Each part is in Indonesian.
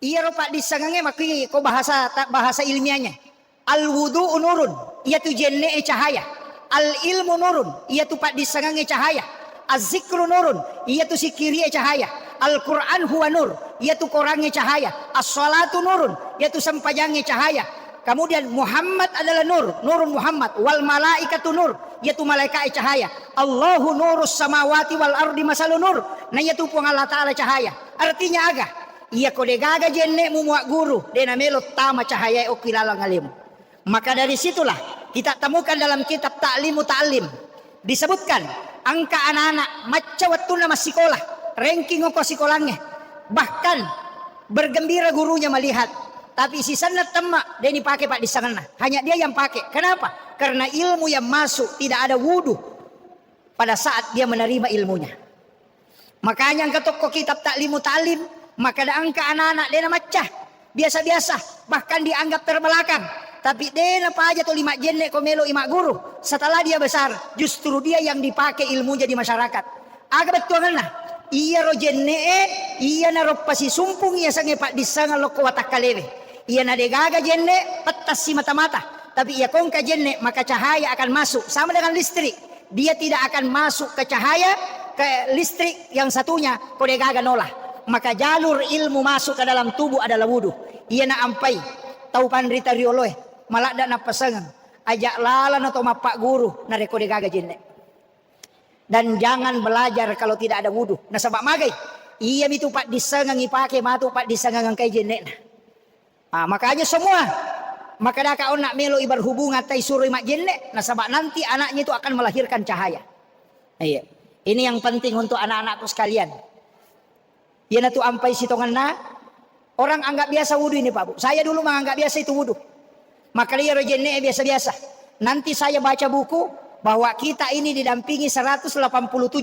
Iya ropa disangange maki ko bahasa ilmiahnya. Al wudu nurun, ia tu jenne cahaya. Al ilmu nurun, ia tu pak disangange cahaya. Az-zikru nurun, ia tu sikiri cahaya. Al-Quran huwa nur, ia tu korange cahaya. As-salatu nurun, ia tu sampajange cahaya. Kemudian Muhammad adalah nur, nurun Muhammad. Wal malaikatu nur, ia tu malaikat cahaya. Allahu nurus samawati wal ardi masalu nur, nah ia tu pun Allah Ta'ala cahaya. Artinya agak ia kode gaga jenne muak guru dena melo tama cahaya o kilala ngalim. Maka dari situlah kita temukan dalam kitab Ta'limu Ta'lim disebutkan angka anak-anak macam waktu nama sekolah ranking ko sekolahnya, bahkan bergembira gurunya melihat, tapi sisanya temak dia dipakai pak di sana, hanya dia yang pakai. Kenapa? Karena ilmu yang masuk tidak ada wudu pada saat dia menerima ilmunya. Makanya angka toko kitab Ta'limu Ta'lim, maka ada angka anak-anak dia macah biasa-biasa, bahkan dianggap terbelakang. Tapi dia apa aja tuh 5 jenne komelo 5 guru. Setelah dia besar, justru dia yang dipakai ilmunya di masyarakat. Agak betul kan? Iya ro jenne iya na ro pasi sumpung iya sange pak disangal loko watak kalewe. Iya na degaga jenne petas si mata-mata. Tapi iya kongka jenne maka cahaya akan masuk sama dengan listrik. Dia tidak akan masuk ke cahaya ke listrik yang satunya kode gaga nolah. Maka jalur ilmu masuk ke dalam tubuh adalah wudu. Iya na ampai tau pandrita rioloe malak dak na pasangan ajak lalan atau mapak guru na rekode gaga jenne. Dan jangan belajar kalau tidak ada wudu. Nah sebab magai iya itu pak disangang ipake matu pak disangang kai jenne. Nah, makanya semua maka dah kau nak melo ibar hubungan tai suruh mak jenne. Nah sebab nanti anaknya itu akan melahirkan cahaya. Iya. Ini yang penting untuk anak-anakku sekalian. Ia tu ampai sitongan na orang anggap biasa wudu ini Pak Bu. Saya dulu menganggap biasa itu wudu. Maka dia rojenne biasa-biasa. Nanti saya baca buku bahwa kita ini didampingi 187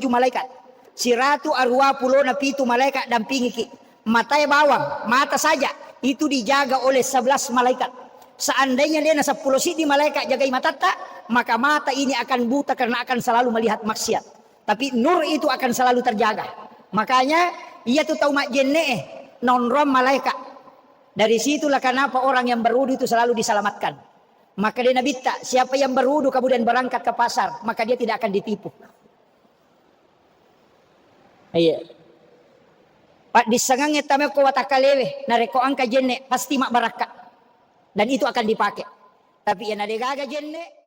malaikat. Siratu arwa pulona pitu malaikat dampingi ki. Matanya bawang, mata saja itu dijaga oleh 11 malaikat. Seandainya dia 10 sidi malaikat jagai mata tak, maka mata ini akan buta karena akan selalu melihat maksiat. Tapi nur itu akan selalu terjaga. Makanya ia tuh tahu mak jenne non-rom malaikat. Dari situlah kenapa orang yang berwudu itu selalu diselamatkan. Maka dia Nabi tak, siapa yang berwudu kemudian berangkat ke pasar, maka dia tidak akan ditipu. Iya. Pak disangangnya tame ko watakalewe, nareko angka jenne pasti mak baraka. Dan itu akan dipakai. Tapi yang ada gaga jenne